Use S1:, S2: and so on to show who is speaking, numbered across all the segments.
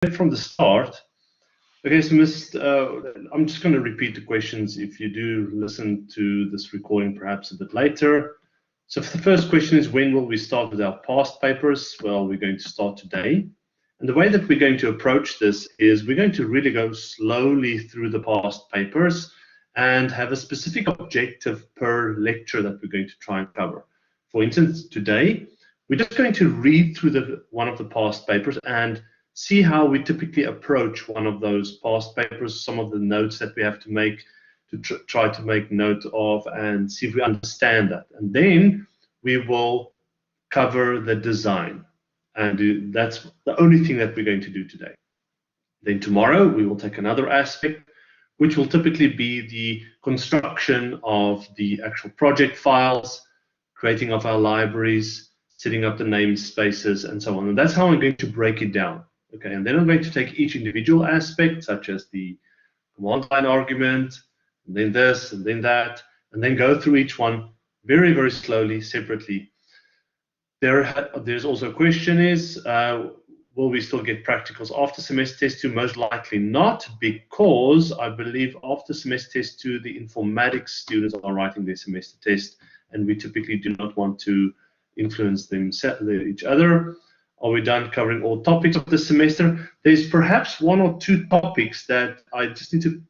S1: from the start. Okay, so I'm just going to repeat the questions if you do listen to this recording perhaps a bit later. So the first question is, when will we start with our past papers? Well, we're going to start today. And the way that we're going to approach this is we're going to really go slowly through the past papers and have a specific objective per lecture that we're going to try and cover. For instance, today, we're just going to read through one of the past papers and see how we typically approach one of those past papers, some of the notes that we have to make, to try to make note of and see if we understand that. And then we will cover the design. And that's the only thing that we're going to do today. Then tomorrow we will take another aspect, which will typically be the construction of the actual project files, creating of our libraries, setting up the namespaces, and so on. And that's how I'm going to break it down. Okay, and then I'm going to take each individual aspect, such as the command line argument, and then this, and then that, and then go through each one very, very slowly, separately. There's also a question is, will we still get practicals after semester test 2? Most likely not, because I believe after semester test 2, the informatics students are writing their semester test, and we typically do not want to influence each other. Are we done covering all topics of the semester? There's perhaps one or two topics that I just need to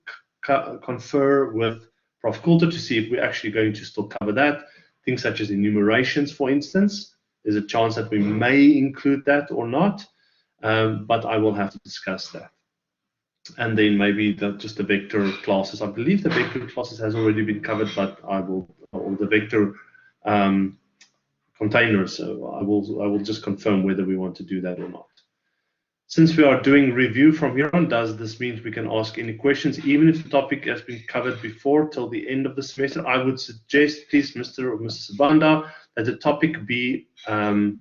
S1: confer with Prof. Coulter to see if we're actually going to still cover that. Things such as enumerations, for instance. There's a chance that we may include that or not, but I will have to discuss that. And then maybe just the vector classes. I believe the vector classes has already been covered, but I will, or the vector containers, so I will just confirm whether we want to do that or not. Since we are doing review from here on, does this mean we can ask any questions, even if the topic has been covered before till the end of the semester? I would suggest, please, Mr. or Mrs. Banda, that the topic be in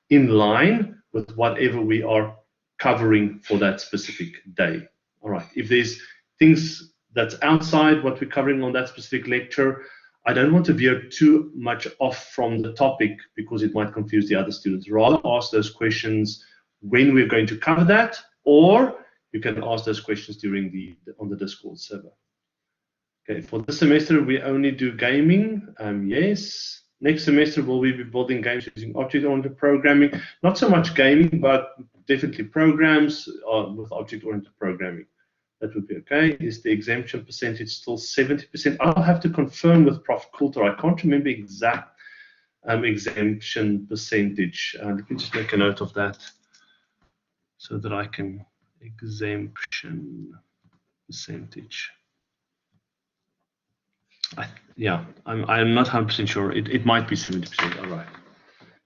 S1: line with whatever we are covering for that specific day. All right, if there's things that's outside what we're covering on that specific lecture, I don't want to veer too much off from the topic because it might confuse the other students. Rather ask those questions when we're going to cover that, or you can ask those questions during on the Discord server. Okay, for this semester we only do gaming. Yes. Next semester will we be building games using object-oriented programming? Not so much gaming, but definitely programs with object-oriented programming. That would be okay. Is the exemption percentage still 70%? I'll have to confirm with Prof. Coulter. I can't remember exact exemption percentage. Let me just make a note of that so that I can exemption percentage. I'm not 100% sure. It might be 70%. All right.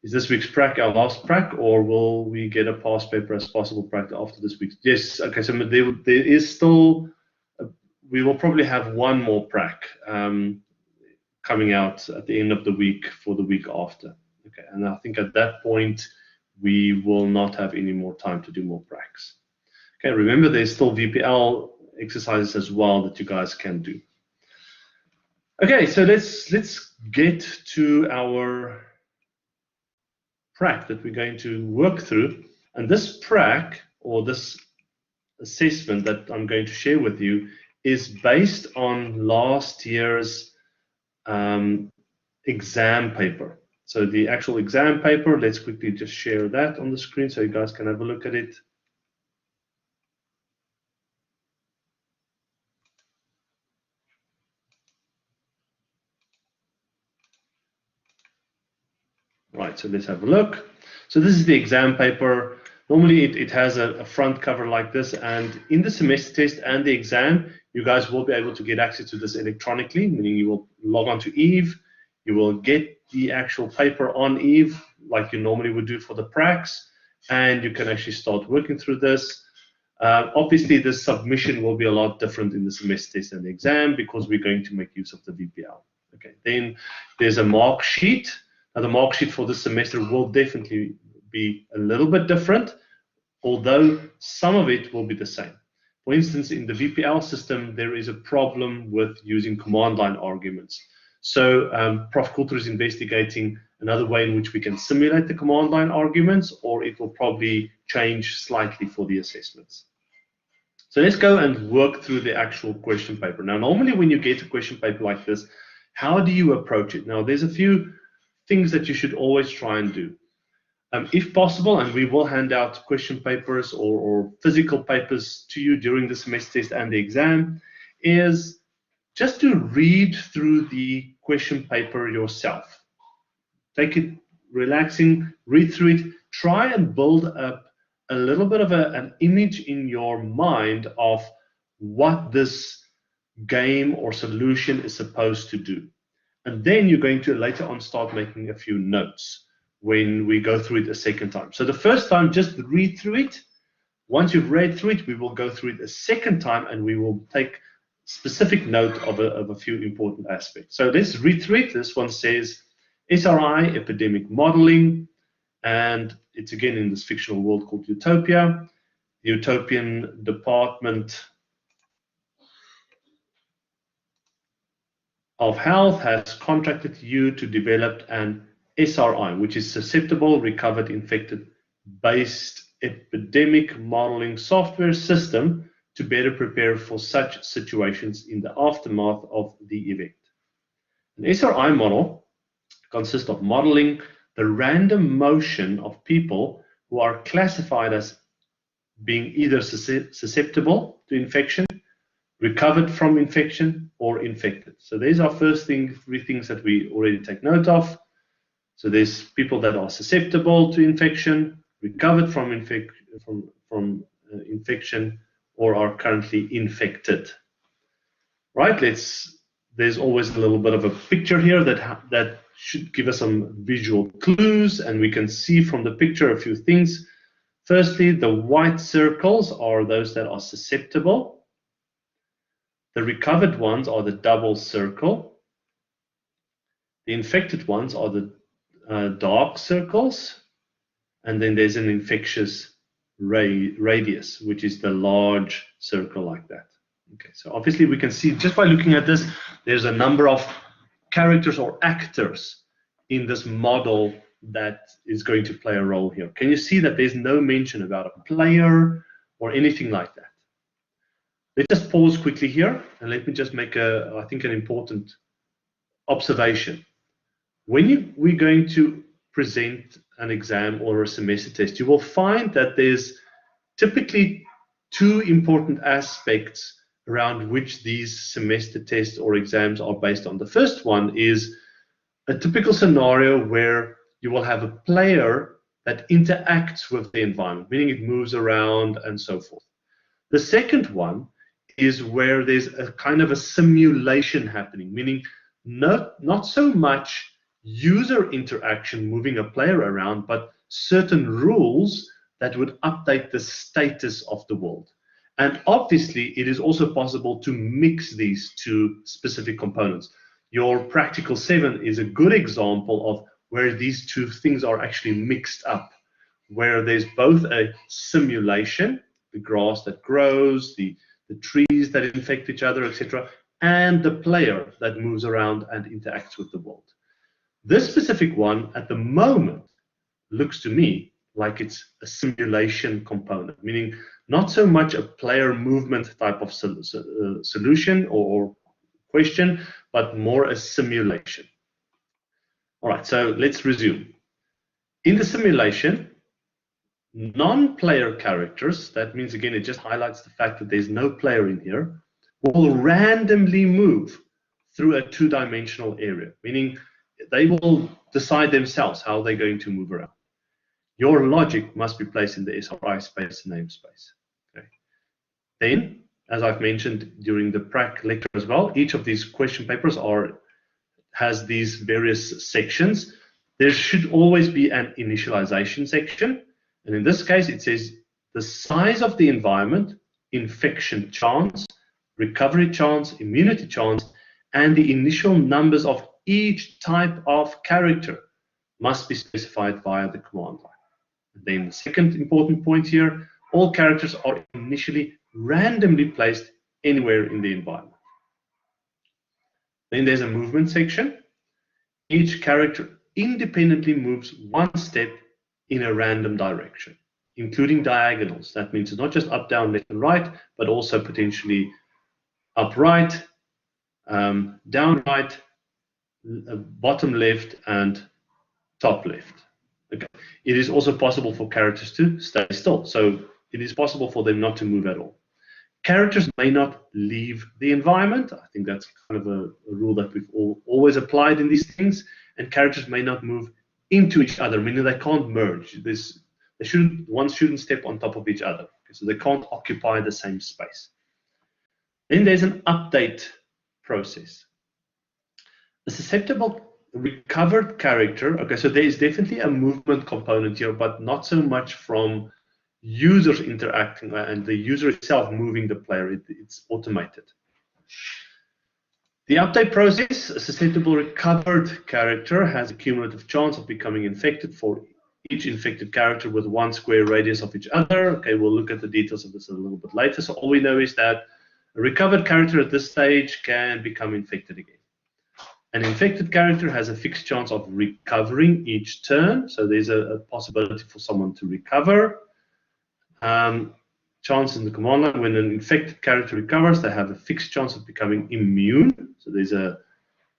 S1: Is this week's prac our last prac, or will we get a past paper as possible prac after this week's? Yes. Okay. So there is still. We will probably have one more prac coming out at the end of the week for the week after. Okay. And I think at that point we will not have any more time to do more pracs. Okay. Remember, there's still VPL exercises as well that you guys can do. Okay. So let's get to our prac that we're going to work through, and this prac, or this assessment that I'm going to share with you, is based on last year's exam paper. So the actual exam paper, let's quickly just share that on the screen so you guys can have a look at it. Right, so let's have a look. So this is the exam paper. Normally it has a front cover like this, and in the semester test and the exam, you guys will be able to get access to this electronically, meaning you will log on to Eve, you will get the actual paper on Eve like you normally would do for the pracs, and you can actually start working through this. Obviously, the submission will be a lot different in the semester test and the exam because we're going to make use of the VPL. Okay, then there's a mark sheet. Now, the mark sheet for this semester will definitely be a little bit different, although some of it will be the same. For instance, in the VPL system, there is a problem with using command line arguments. So Prof. Coulter is investigating another way in which we can simulate the command line arguments, or it will probably change slightly for the assessments. So let's go and work through the actual question paper. Now, normally when you get a question paper like this, how do you approach it? Now, there's a few things that you should always try and do. If possible, and we will hand out question papers or physical papers to you during the semester test and the exam, is just to read through the question paper yourself. Take it relaxing, read through it, try and build up a little bit of an image in your mind of what this game or solution is supposed to do. And then you're going to later on start making a few notes when we go through it a second time. So the first time, just read through it. Once you've read through it, we will go through it a second time and we will take specific note of a few important aspects. So let's read through it. This one says SRI, epidemic modeling, and it's again in this fictional world called Utopia. The Utopian Department of Health has contracted you to develop an SRI, which is susceptible, recovered, infected based epidemic modeling software system to better prepare for such situations in the aftermath of the event. An SRI model consists of modeling the random motion of people who are classified as being either susceptible to infection, recovered from infection, or infected. So these are first three things that we already take note of. So there's people that are susceptible to infection, recovered from infection, or are currently infected. Right? There's always a little bit of a picture here that should give us some visual clues, and we can see from the picture a few things. Firstly, the white circles are those that are susceptible. The recovered ones are the double circle. The infected ones are the dark circles. And then there's an infectious radius, which is the large circle like that. Okay, so obviously we can see just by looking at this, there's a number of characters or actors in this model that is going to play a role here. Can you see that there's no mention about a player or anything like that? Let's just pause quickly here and let me just make I think an important observation. When we're going to present an exam or a semester test, you will find that there's typically two important aspects around which these semester tests or exams are based on. The first one is a typical scenario where you will have a player that interacts with the environment, meaning it moves around and so forth. The second one is where there's a kind of a simulation happening, meaning not so much user interaction moving a player around, but certain rules that would update the status of the world. And obviously, it is also possible to mix these two specific components. Your Practical 7 is a good example of where these two things are actually mixed up, where there's both a simulation, the grass that grows, the trees that infect each other, etc., and the player that moves around and interacts with the world. This specific one, at the moment, looks to me like it's a simulation component, meaning not so much a player movement type of solution or question, but more a simulation. All right, so let's resume. In the simulation, non-player characters, that means again, it just highlights the fact that there's no player in here, will randomly move through a two-dimensional area, meaning they will decide themselves how they're going to move around. Your logic must be placed in the SRI space namespace. Okay. Then, as I've mentioned during the prac lecture as well, each of these question papers has these various sections. There should always be an initialization section. And in this case, it says the size of the environment, infection chance, recovery chance, immunity chance, and the initial numbers of each type of character must be specified via the command line. Then the second important point here, all characters are initially randomly placed anywhere in the environment. Then there's a movement section. Each character independently moves one step in a random direction, including diagonals. That means it's not just up, down, left, and right, but also potentially up, right, down, right, bottom left, and top left. Okay. It is also possible for characters to stay still. So it is possible for them not to move at all. Characters may not leave the environment. I think that's kind of a rule that we've always applied in these things. And characters may not move into each other, meaning they can't merge. One shouldn't step on top of each other. Okay, so they can't occupy the same space. Then there's an update process. A susceptible recovered character, okay, so there is definitely a movement component here, but not so much from users interacting and the user itself moving the player. It's automated. The update process, a susceptible recovered character has a cumulative chance of becoming infected for each infected character with 1 square radius of each other. Okay, we'll look at the details of this a little bit later. So all we know is that a recovered character at this stage can become infected again. An infected character has a fixed chance of recovering each turn. So there's a possibility for someone to recover. Chance in the command line, when an infected character recovers, they have a fixed chance of becoming immune. So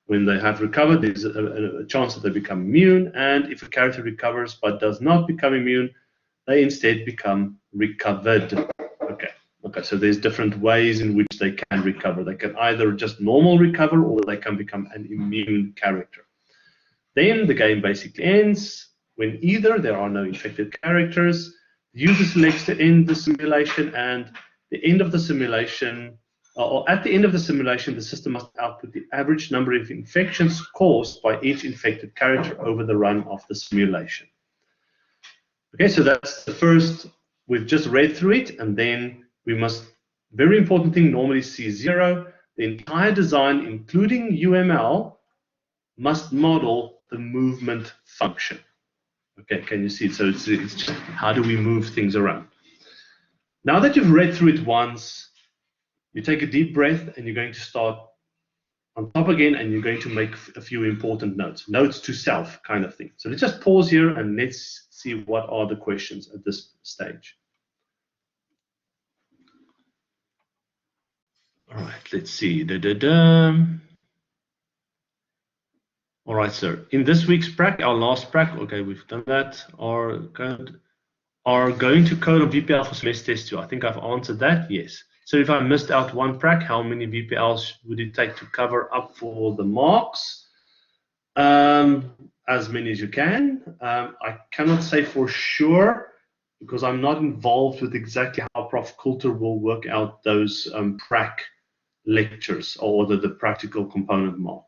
S1: when they have recovered, there's a chance that they become immune. And if a character recovers but does not become immune, they instead become recovered. Okay, so there's different ways in which they can recover. They can either just normal recover or they can become an immune character. Then the game basically ends when either there are no infected characters, the user selects to end the simulation, and the end of the simulation, or at the end of the simulation, the system must output the average number of infections caused by each infected character over the run of the simulation. Okay, so that's the first. We've just read through it, and then we must, very important thing, normally C0, the entire design, including UML, must model the movement function. Okay, can you see it? So it's just how do we move things around? Now that you've read through it once, you take a deep breath and you're going to start on top again, and you're going to make a few important notes. Notes to self kind of thing. So let's just pause here and let's see what are the questions at this stage. All right, let's see. All right, sir. In this week's prac, our last prac, okay, we've done that, are going to code on VPL for semester test 2. I think I've answered that, yes. So if I missed out one prac, how many VPLs would it take to cover up for the marks? As many as you can. I cannot say for sure because I'm not involved with exactly how Prof. Coulter will work out those prac lectures or the practical component mark.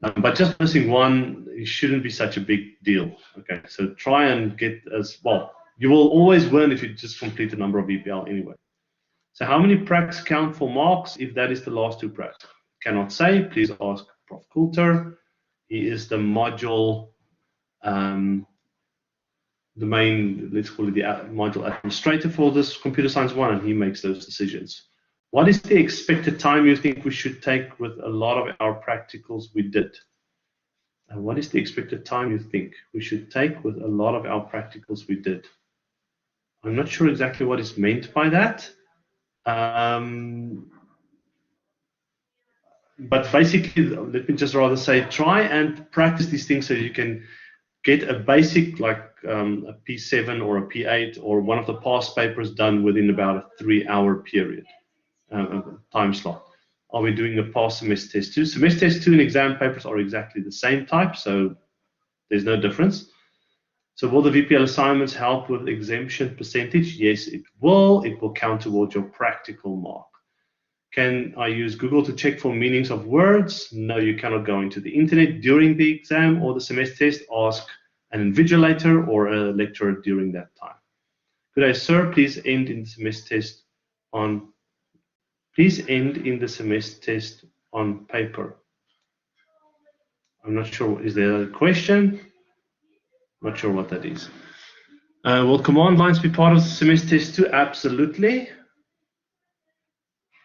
S1: But just missing one, it shouldn't be such a big deal. Okay, so try and get as well. You will always win if you just complete the number of VPL anyway. So how many pracs count for marks if that is the last 2 pracs? Cannot say. Please ask Prof. Coulter. He is the module, the main, let's call it the module administrator for this computer science 1, and he makes those decisions. What is the expected time you think we should take with a lot of our practicals we did? And what is the expected time you think we should take with a lot of our practicals we did? I'm not sure exactly what is meant by that. But basically, let me just rather say, try and practice these things so you can get a basic, like a P7 or a P8 or one of the past papers done within about a 3-hour period. Time slot. Are we doing a past semester test 2? Semester test 2 and exam papers are exactly the same type, so there's no difference. So will the VPL assignments help with exemption percentage? Yes, it will. It will count towards your practical mark. Can I use Google to check for meanings of words? No, you cannot go into the internet during the exam or the semester test. Ask an invigilator or a lecturer during that time. Good day, sir. Please end in the semester test on paper. I'm not sure. Is there a question? Not sure what that is. Will command lines be part of the semester test 2? Absolutely.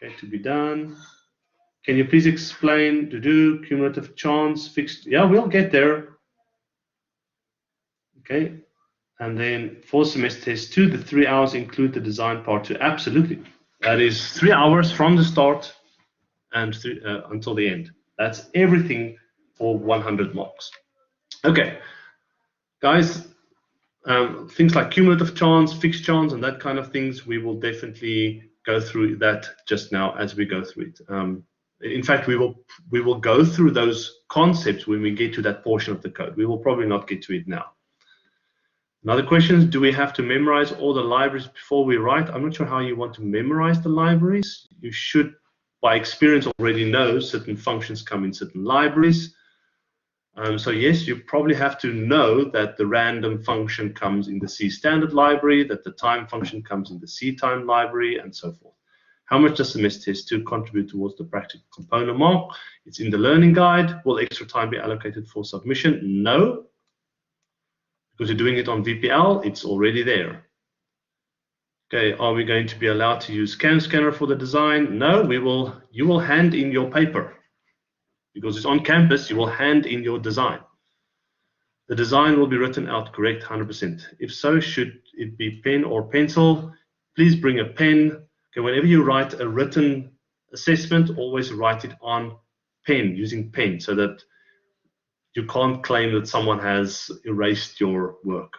S1: Okay, to be done. Can you please explain cumulative chance fixed? Yeah, we'll get there. Okay, and then for semester test 2, the 3 hours include the design part 2. Absolutely. That is 3 hours from the start and until the end. That's everything for 100 marks. Okay, guys, things like cumulative chance, fixed chance, and that kind of things, we will definitely go through that just now as we go through it. In fact, we will go through those concepts when we get to that portion of the code. We will probably not get to it now. Another question is, do we have to memorize all the libraries before we write? I'm not sure how you want to memorize the libraries. You should, by experience, already know certain functions come in certain libraries. So yes, you probably have to know that the random function comes in the C standard library, that the time function comes in the C time library, and so forth. How much does semester test 2 contribute towards the practical component mark? It's in the learning guide. Will extra time be allocated for submission? No, because you're doing it on VPL, it's already there. Okay, are we going to be allowed to use CamScanner for the design? No, you will hand in your paper. Because it's on campus, you will hand in your design. The design will be written out correct 100%. If so, should it be pen or pencil? Please bring a pen. Okay, whenever you write a written assessment, always write it on pen, using pen, so that you can't claim that someone has erased your work.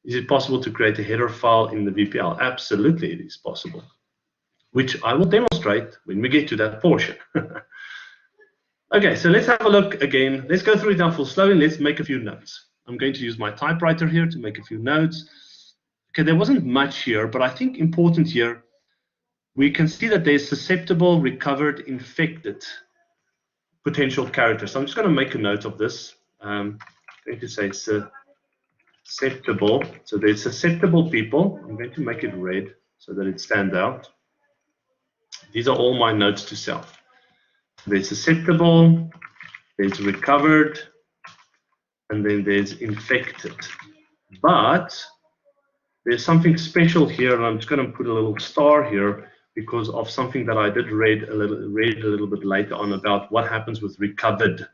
S1: Is it possible to create a header file in the VPL? Absolutely, it is possible, which I will demonstrate when we get to that portion. Okay, so let's have a look again. Let's go through it now full slowly. Let's make a few notes. I'm going to use my typewriter here to make a few notes. Okay, there wasn't much here, but I think important here, we can see that there's susceptible, recovered, infected potential characters. So I'm just going to make a note of this. I'm going to say susceptible. So there's susceptible people. I'm going to make it red so that it stands out. These are all my notes to self. There's susceptible, there's recovered, and then there's infected. But there's something special here, and I'm just going to put a little star here because of something that I did read a little bit later on about what happens with recovered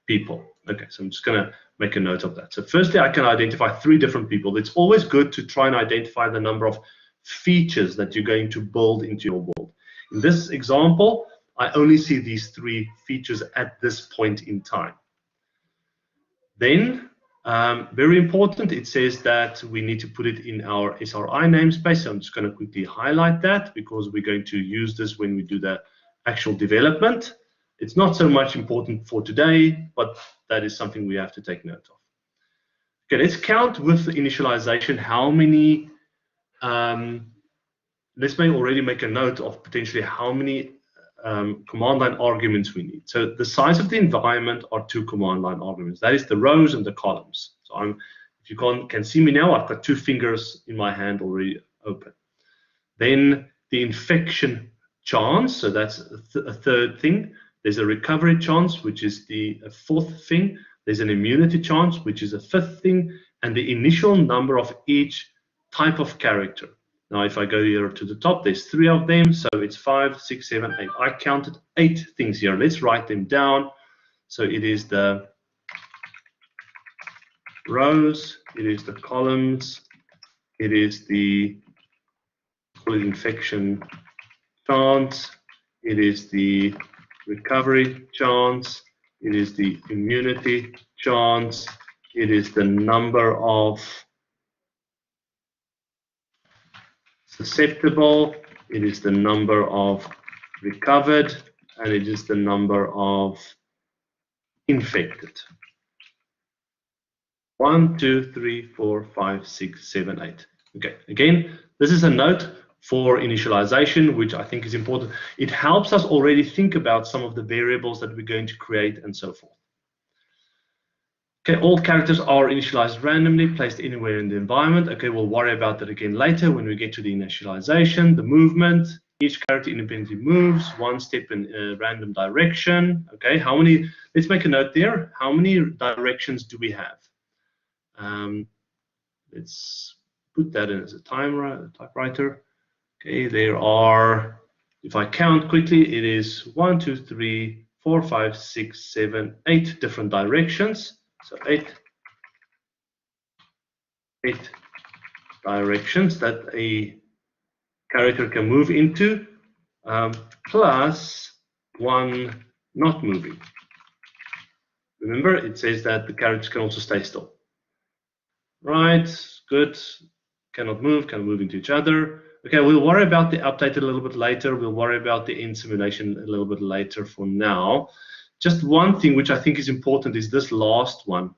S1: people. Okay, so I'm just going to make a note of that. So firstly, I can identify 3 different people. It's always good to try and identify the number of features that you're going to build into your world. In this example, I only see these 3 features at this point in time. Then, very important, it says that we need to put it in our SRI namespace. So I'm just going to quickly highlight that because we're going to use this when we do the actual development. It's not so much important for today, but that is something we have to take note of. Okay, let's count with the initialization how many, let's already make a note of potentially how many command line arguments we need. So the size of the environment are 2 command line arguments. That is the rows and the columns. So if you can see me now, I've got 2 fingers in my hand already open. Then the infection chance, so that's a third thing. There's a recovery chance, which is a 4th thing. There's an immunity chance, which is a 5th thing, and the initial number of each type of character. Now, if I go here to the top, there's 3 of them, so it's 5, 6, 7, 8. I counted 8 things here. Let's write them down. So it is the rows, it is the columns, it is the infection chance, it is the recovery chance, it is the immunity chance, it is the number of susceptible, it is the number of recovered, and it is the number of infected. 1, 2, 3, 4, 5, 6, 7, 8. Okay, again, this is a note for initialization, which I think is important. It helps us already think about some of the variables that we're going to create and so forth. Okay, all characters are initialized randomly, placed anywhere in the environment. Okay, we'll worry about that again later when we get to the initialization, the movement. Each character independently moves 1 step in a random direction. Okay, how many? Let's make a note there. How many directions do we have? Let's put that in as a typewriter. Okay, there are, if I count quickly, it is 1, 2, 3, 4, 5, 6, 7, 8 different directions. So 8 8 directions that a character can move into, plus 1 not moving. Remember, it says that the characters can also stay still. Right, good. Cannot move, can move into each other. Okay, we'll worry about the update a little bit later. We'll worry about the end simulation a little bit later. For now, just one thing which I think is important is this last one.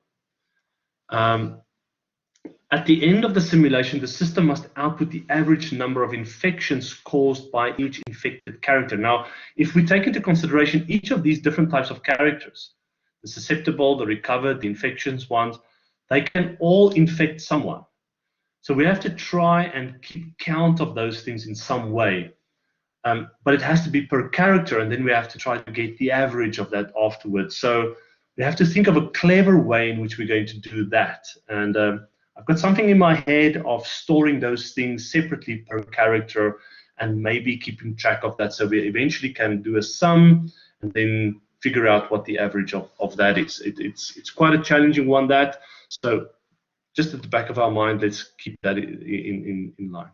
S1: At the end of the simulation, the system must output the average number of infections caused by each infected character. Now, if we take into consideration each of these different types of characters, the susceptible, the recovered, the infections ones, they can all infect someone. So we have to try and keep count of those things in some way. But it has to be per character, and then we have to try to get the average of that afterwards. So we have to think of a clever way in which we're going to do that. And I've got something in my head of storing those things separately per character and maybe keeping track of that, so we eventually can do a sum and then figure out what the average of that is. It's quite a challenging one, that. So just at the back of our mind, let's keep that in line.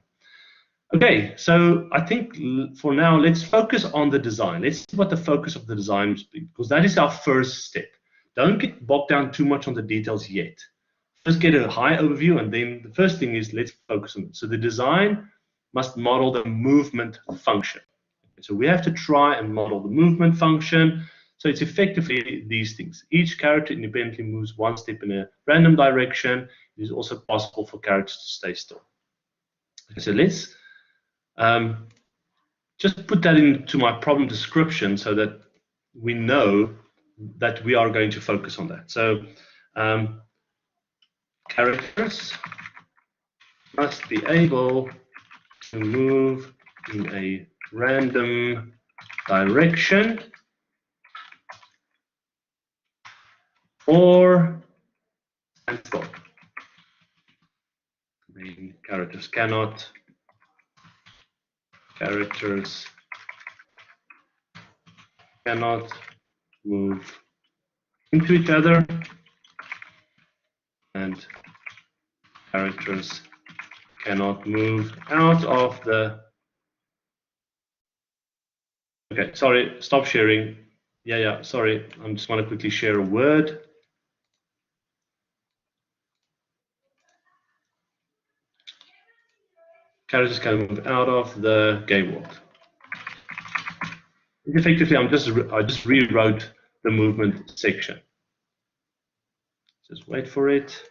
S1: Okay, so I think for now, let's focus on the design. Let's see what the focus of the design is, because that is our first step. Don't get bogged down too much on the details yet. Just get a high overview, and then the first thing is let's focus on it. So the design must model the movement function. So we have to try and model the movement function. So it's effectively these things. Each character independently moves 1 step in a random direction. It is also possible for characters to stay still. Okay, so let's just put that into my problem description so that we know that we are going to focus on that. So characters must be able to move in a random direction or stand still. The characters cannot move into each other, and characters cannot move out of the... Okay, sorry, stop sharing. Yeah, sorry, I just want to quickly share a word. Characters can move out of the game world. Effectively, I just rewrote the movement section. Just wait for it.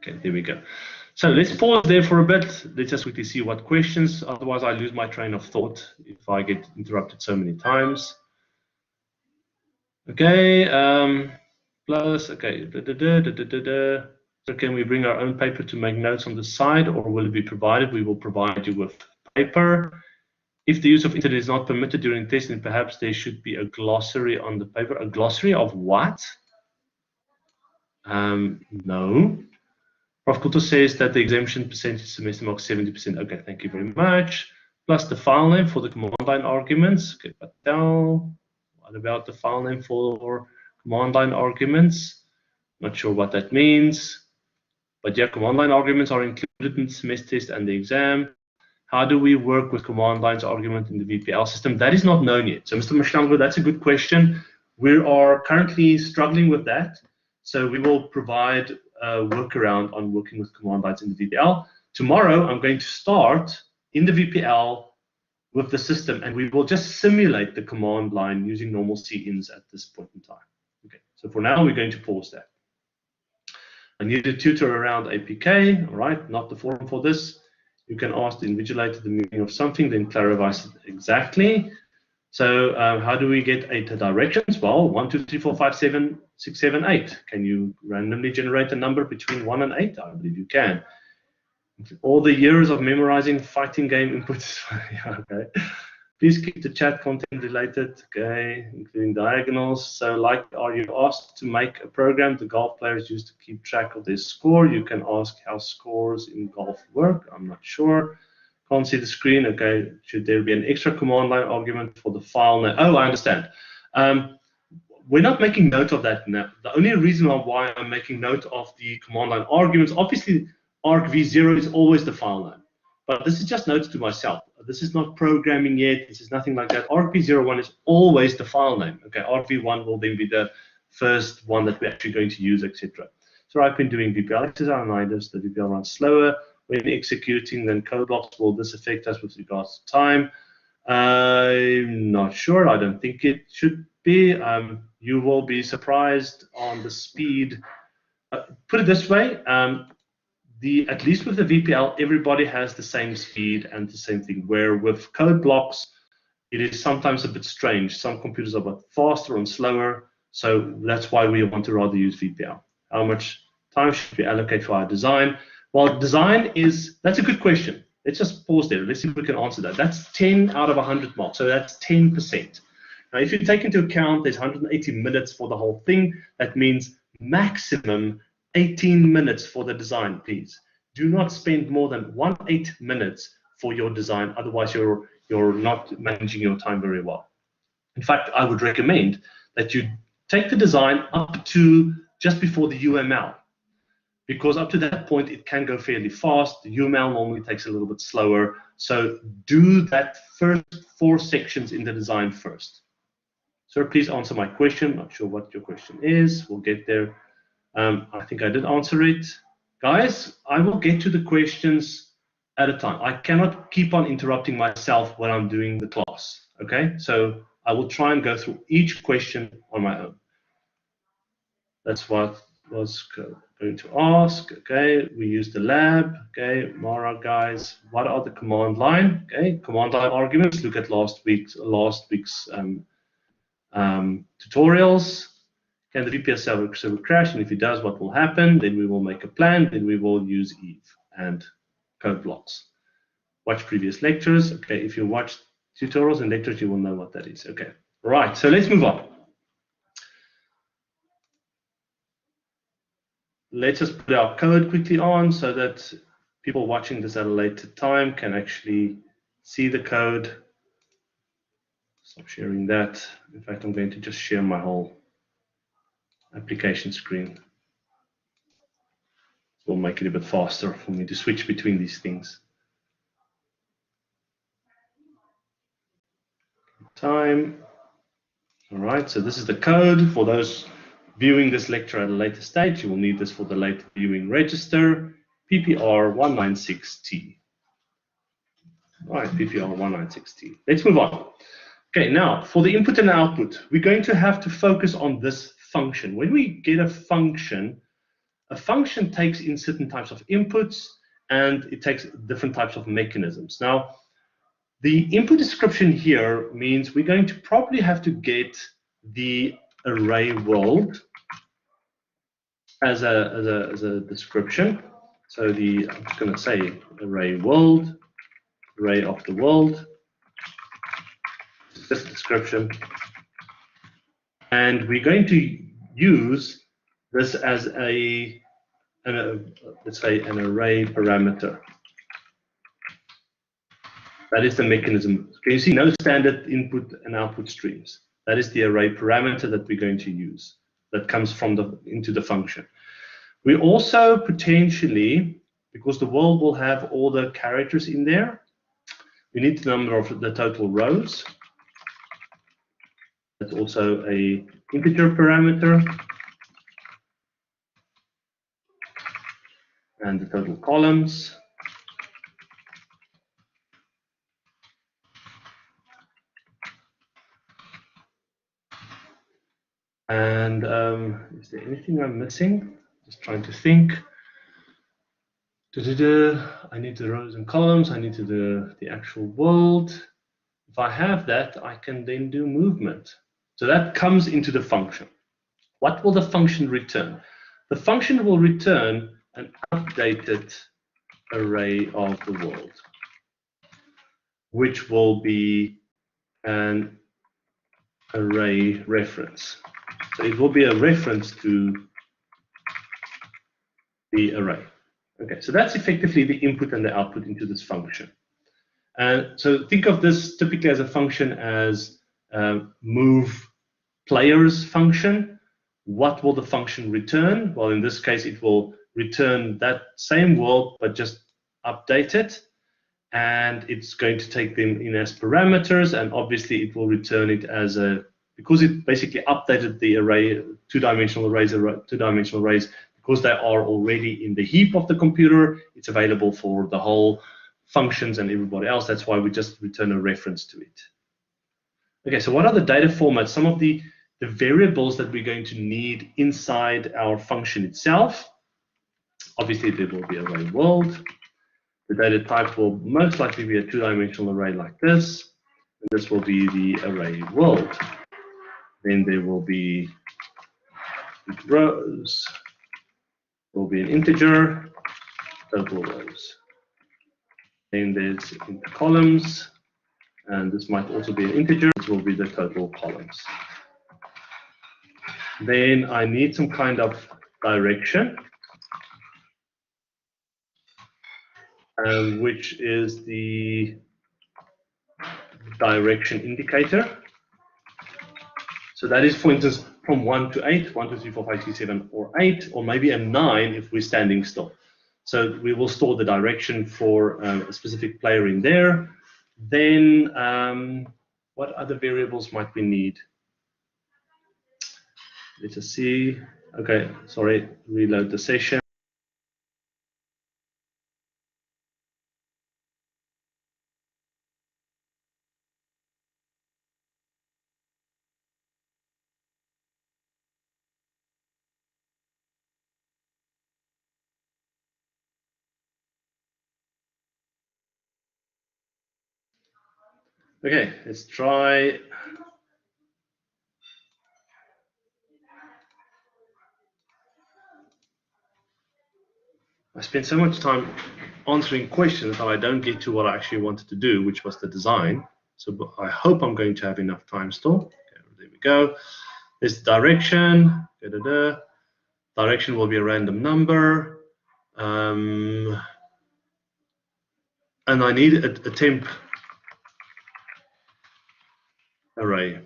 S1: Okay, there we go. So let's pause there for a bit. Let's just quickly see what questions. Otherwise, I lose my train of thought if I get interrupted so many times. Okay, plus, okay. So can we bring our own paper to make notes on the side, or will it be provided? We will provide you with paper. If the use of internet is not permitted during testing, perhaps there should be a glossary on the paper. A glossary of what? No. Prof. Kuto says that the exemption percentage semester marks 70%. Okay, thank you very much. Plus the file name for the command line arguments. Okay, Patel. What about the file name for command line arguments? Not sure what that means. But yeah, command line arguments are included in the semester test and the exam. How do we work with command lines argument in the VPL system? That is not known yet. So Mr. Mashlango, that's a good question. We are currently struggling with that. So we will provide a workaround on working with command lines in the VPL. Tomorrow, I'm going to start in the VPL with the system, and we will just simulate the command line using normal C-ins at this point in time. Okay, so for now, we're going to pause that. I need a tutor around APK, all right, not the forum for this. You can ask the invigilator the meaning of something, then clarifies it exactly. So how do we get 8 directions? Well, 1, 2, 3, 4, 5, 7, 6, 7, 8. Can you randomly generate a number between 1 and 8? I believe you can. All the years of memorizing fighting game inputs. Yeah, okay. Please keep the chat content related, okay, including diagonals. So like, are you asked to make a program the golf players use to keep track of their score? You can ask how scores in golf work. I'm not sure. Can't see the screen. Okay, should there be an extra command line argument for the file name? Oh, I understand. We're not making note of that now. The only reason why I'm making note of the command line arguments, obviously, argv0 is always the file name. But this is just notes to myself. This is not programming yet. This is nothing like that. argv01 is always the file name. Okay, argv1 will then be the first one that we're actually going to use, etc. So I've been doing VPL exercise. The VPL runs slower when executing, then code blocks. Will this affect us with regards to time? I'm not sure. I don't think it should be. You will be surprised on the speed. Put it this way, at least with the VPL, everybody has the same speed and the same thing, where with code blocks, it is sometimes a bit strange. Some computers are a bit faster and slower, so that's why we want to rather use VPL. How much time should we allocate for our design? Well, design that's a good question. Let's just pause there. Let's see if we can answer that. That's 10 out of 100 marks, so that's 10%. Now, if you take into account there's 180 minutes for the whole thing, that means maximum 18 minutes for the design, please. Do not spend more than 18 minutes for your design, otherwise you're not managing your time very well. In fact, I would recommend that you take the design up to just before the UML, because up to that point it can go fairly fast. The UML normally takes a little bit slower, so do that first 4 sections in the design first. Sir, please answer my question. Not sure what your question is. We'll get there. I think I did answer it. Guys, I will get to the questions at a time. I cannot keep on interrupting myself when I'm doing the class, okay? So I will try and go through each question on my own. That's what I was going to ask, okay? We use the lab, okay? Mara, guys, what are the command line? Okay, command line arguments. Look at last week's tutorials. Can the VPL server crash? And if it does, what will happen? Then we will make a plan. Then we will use Eve and code blocks. Watch previous lectures. Okay, if you watch tutorials and lectures, you will know what that is. Okay, right. So let's move on. Let's just put our code quickly on so that people watching this at a later time can actually see the code. Stop sharing that. In fact, I'm going to just share my whole application screen. It will make it a bit faster for me to switch between these things. Time. All right, so this is the code. For those viewing this lecture at a later stage, you will need this for the late viewing register, PPR196T. All right, PPR196T. Let's move on. Okay, now for the input and output, we're going to have to focus on this function. When we get a function takes in certain types of inputs and it takes different types of mechanisms. Now, the input description here means we're going to probably have to get the array world as a description. So I'm just going to say array world, array of the world, this description, and we're going to use this as let's say an array parameter. That is the mechanism. Can you see no standard input and output streams? That is the array parameter that we're going to use that comes from into the function. We also potentially, because the world will have all the characters in there, we need the number of the total rows. That's also a integer parameter. And the total columns. And is there anything I'm missing? Just trying to think. I need the rows and columns. I need the actual world. If I have that, I can then do movement. So that comes into the function. What will the function return? The function will return an updated array of the world, which will be an array reference. So it will be a reference to the array. Okay, so that's effectively the input and the output into this function. And so think of this typically as a function as move players function. What will the function return? Well, in this case, it will return that same world, but just update it. And it's going to take them in as parameters, and obviously it will return it as a, because it basically updated the array, two-dimensional arrays, because they are already in the heap of the computer, it's available for the whole functions and everybody else. That's why we just return a reference to it. Okay, so what are the data formats? Some of the variables that we're going to need inside our function itself. Obviously, there will be array world. The data type will most likely be a two-dimensional array like this. And this will be the array world. Then there will be rows. There will be an integer, total rows. Then there's columns, and this might also be an integer. This will be the total columns. Then I need some kind of direction, which is the direction indicator. So that is, for instance, from 1 to 8, 1, 2, 3, 4, 5, 6, 7, or 8, or maybe a 9 if we're standing still. So we will store the direction for a specific player in there. Then what other variables might we need? Let's just see. Okay, sorry, reload the session. Okay, let's try. I spent so much time answering questions that I don't get to what I actually wanted to do, which was the design. So I hope I'm going to have enough time still. Okay, there we go. There's direction. Direction will be a random number. And I need a temp array.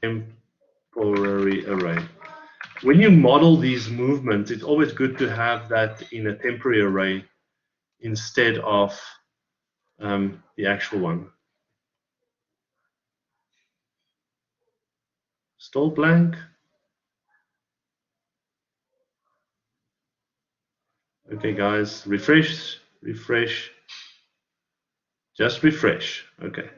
S1: Temporary array. When you model these movements, it's always good to have that in a temporary array instead of the actual one. Still blank. Okay, guys, refresh, refresh. Just refresh. Okay.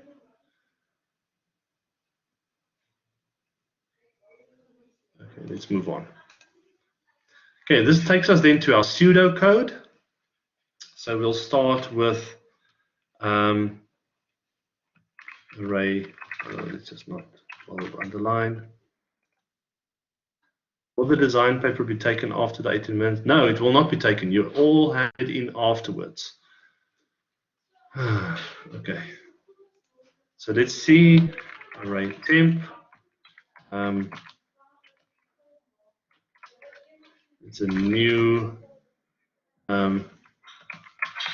S1: Okay, let's move on. Okay, this takes us then to our pseudocode. So we'll start with array. Let's just not underline. Will the design paper be taken after the 18 minutes? No, it will not be taken. You all have it in afterwards. Okay. So let's see. Array temp. It's a new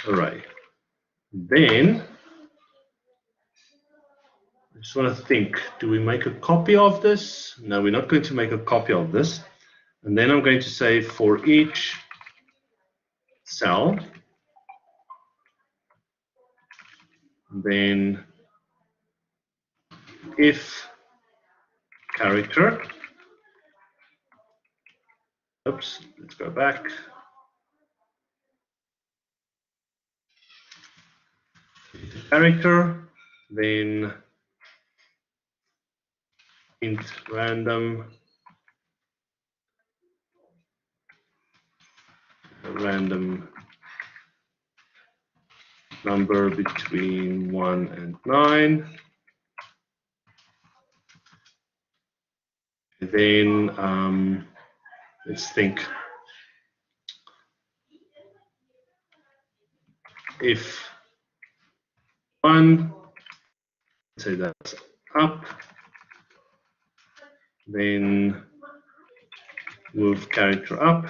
S1: array. Then I just want to think, do we make a copy of this? No, we're not going to make a copy of this. And then I'm going to say for each cell, then if character, oops, let's go back. Character, then int random, a random number between 1 and 9. And then let's think. If 1, say that's up, then move character up.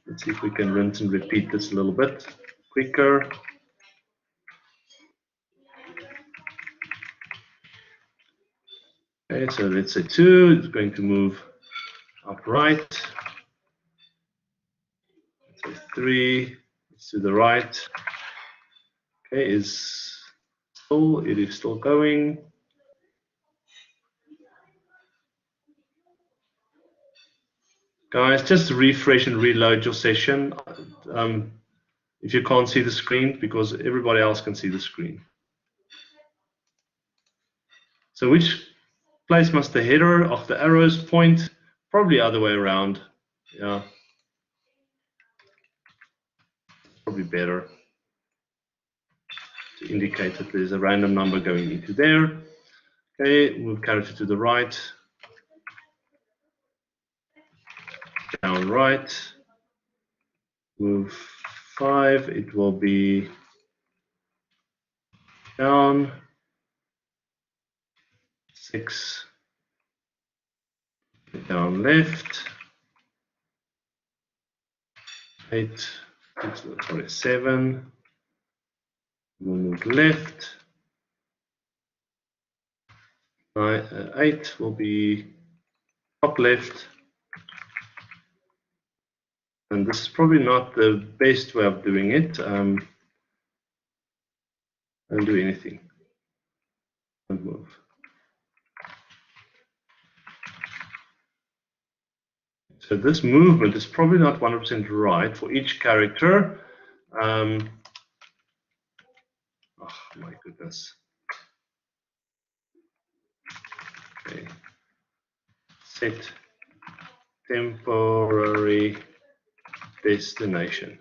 S1: Let's see if we can rinse and repeat this a little bit quicker. Okay, so let's say 2, it's going to move upright. Let's say 3, it's to the right. Okay, it is still going. Guys, just refresh and reload your session if you can't see the screen, because everybody else can see the screen. So which place must the header of the arrows point? Probably other way around. Yeah, probably better to indicate that there's a random number going into there. Okay, move character to the right, down right, move 5, it will be down, 6, down left, 8, sorry, 7, we'll move left, 8 will be top left, and this is probably not the best way of doing it. Don't do anything, don't move. So this movement is probably not 100% right for each character. Oh my goodness. Okay. Set temporary destination.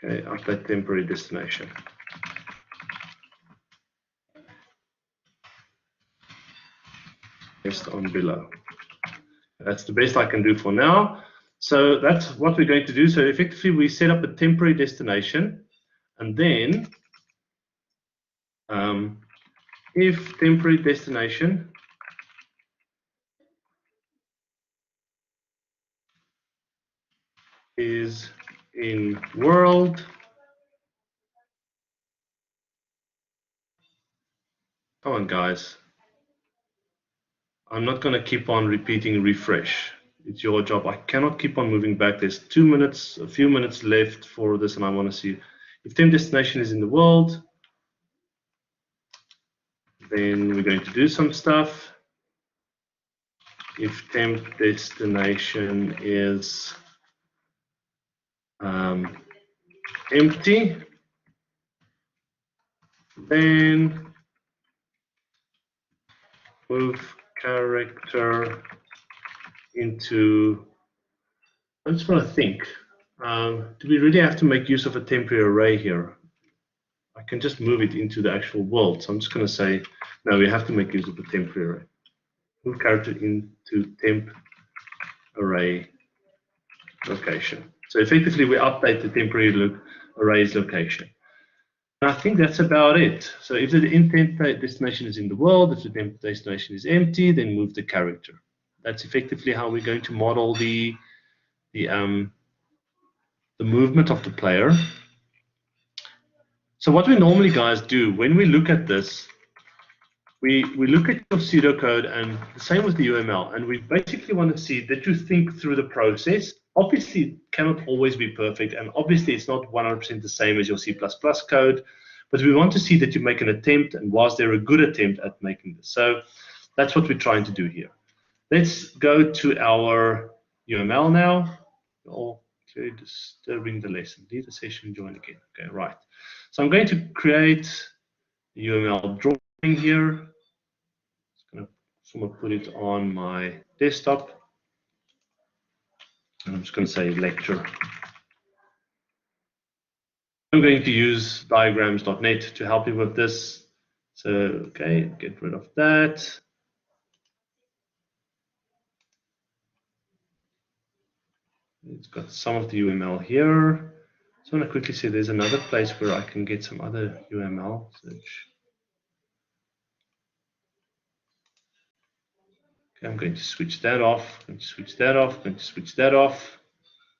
S1: Okay, update temporary destination. Based on below. That's the best I can do for now. So that's what we're going to do. So effectively, we set up a temporary destination, and then if temporary destination is in world, come on guys, I'm not going to keep on repeating refresh. It's your job. I cannot keep on moving back. There's 2 minutes, a few minutes left for this, and I want to see if temp destination is in the world. Then we're going to do some stuff. If temp destination is empty, then move character into, I just want to think, do we really have to make use of a temporary array here? I can just move it into the actual world. So I'm just going to say, no, we have to make use of a temporary array. Move character into temp array location. So effectively, we update the temporary array's location. And I think that's about it. So if the intent destination is in the world, if the temp destination is empty, then move the character. That's effectively how we're going to model the movement of the player. So what we normally, guys, do when we look at this, we look at your pseudocode, and the same with the UML, and we basically want to see that you think through the process. Obviously, it cannot always be perfect, and obviously it's not 100% the same as your C++ code, but we want to see that you make an attempt, and was there a good attempt at making this? So that's what we're trying to do here. Let's go to our UML now. Oh, clearly disturbing the lesson. Leave the session, join again. Okay, right. So I'm going to create the UML drawing here. I'm going to put it on my desktop. And I'm just going to say lecture. I'm going to use diagrams.net to help you with this. So, okay, get rid of that. It's got some of the UML here. So I'm going to quickly see there's another place where I can get some other UML search. Okay, I'm going to switch that off, going to switch that off, going to switch that off,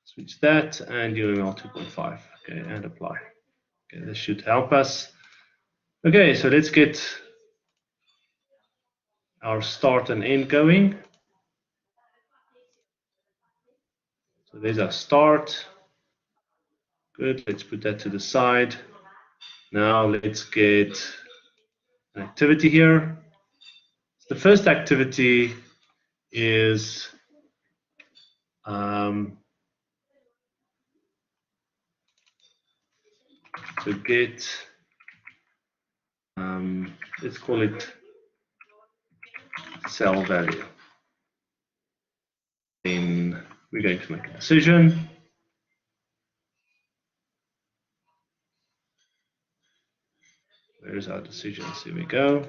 S1: switch that, and UML 2.5. Okay, and apply. Okay, this should help us. Okay, so let's get our start and end going. So there's our start. Good, let's put that to the side. Now let's get an activity here. The first activity is to get, let's call it cell value. Then we're going to make a decision. Where's our decisions? Here we go.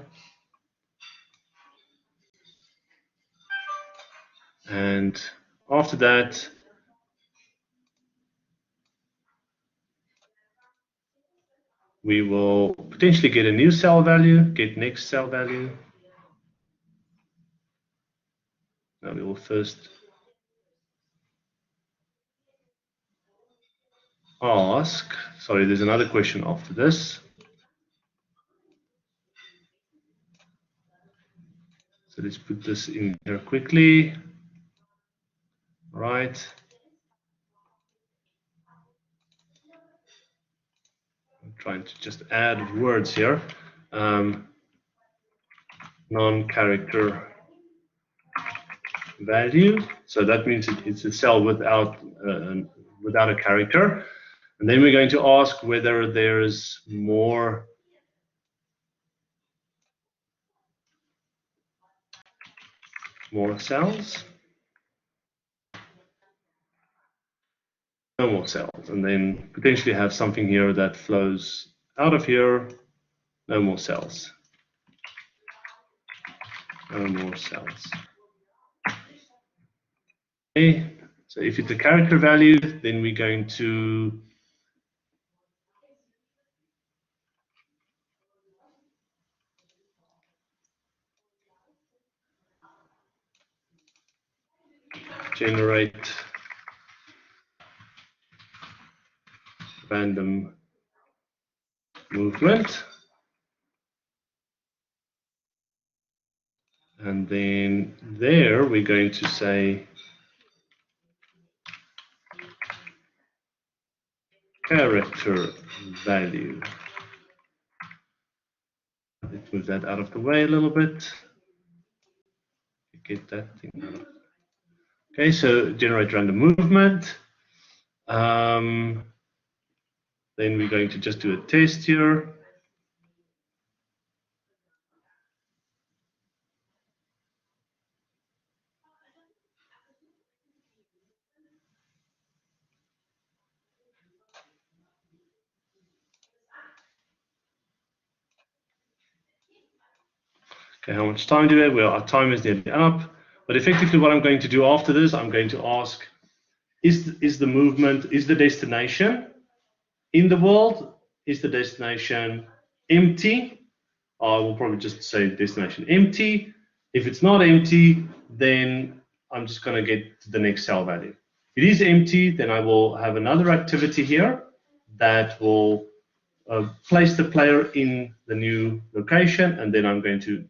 S1: And after that, we will potentially get a new cell value, get next cell value. Now we will first ask, sorry, there's another question after this. So let's put this in here quickly. All right. I'm trying to just add words here. Non-character value. So that means it's a cell without a character. And then we're going to ask whether there's more cells. No more cells. And then potentially have something here that flows out of here. No more cells. No more cells. Okay. So if it's a character value, then we're going to generate random movement. And then there we're going to say character value. Let's move that out of the way a little bit. Get that thing out of. Okay, so generate random movement. Then we're going to just do a test here. Okay, how much time do we have? Well, our time is nearly up. But effectively what I'm going to do after this, I'm going to ask, is the movement, is the destination in the world? Is the destination empty? I will probably just say destination empty. If it's not empty, then I'm just going to get to the next cell value. If it is empty, then I will have another activity here that will place the player in the new location, and then I'm going to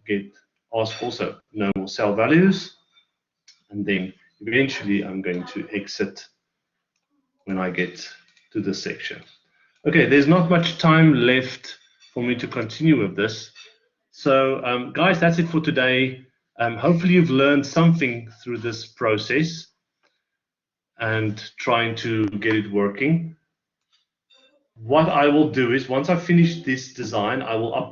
S1: ask also no more cell values, and then eventually I'm going to exit when I get to this section. Okay, there's not much time left for me to continue with this. So guys, that's it for today. Hopefully you've learned something through this process and trying to get it working. What I will do is once I finish this design, I will upload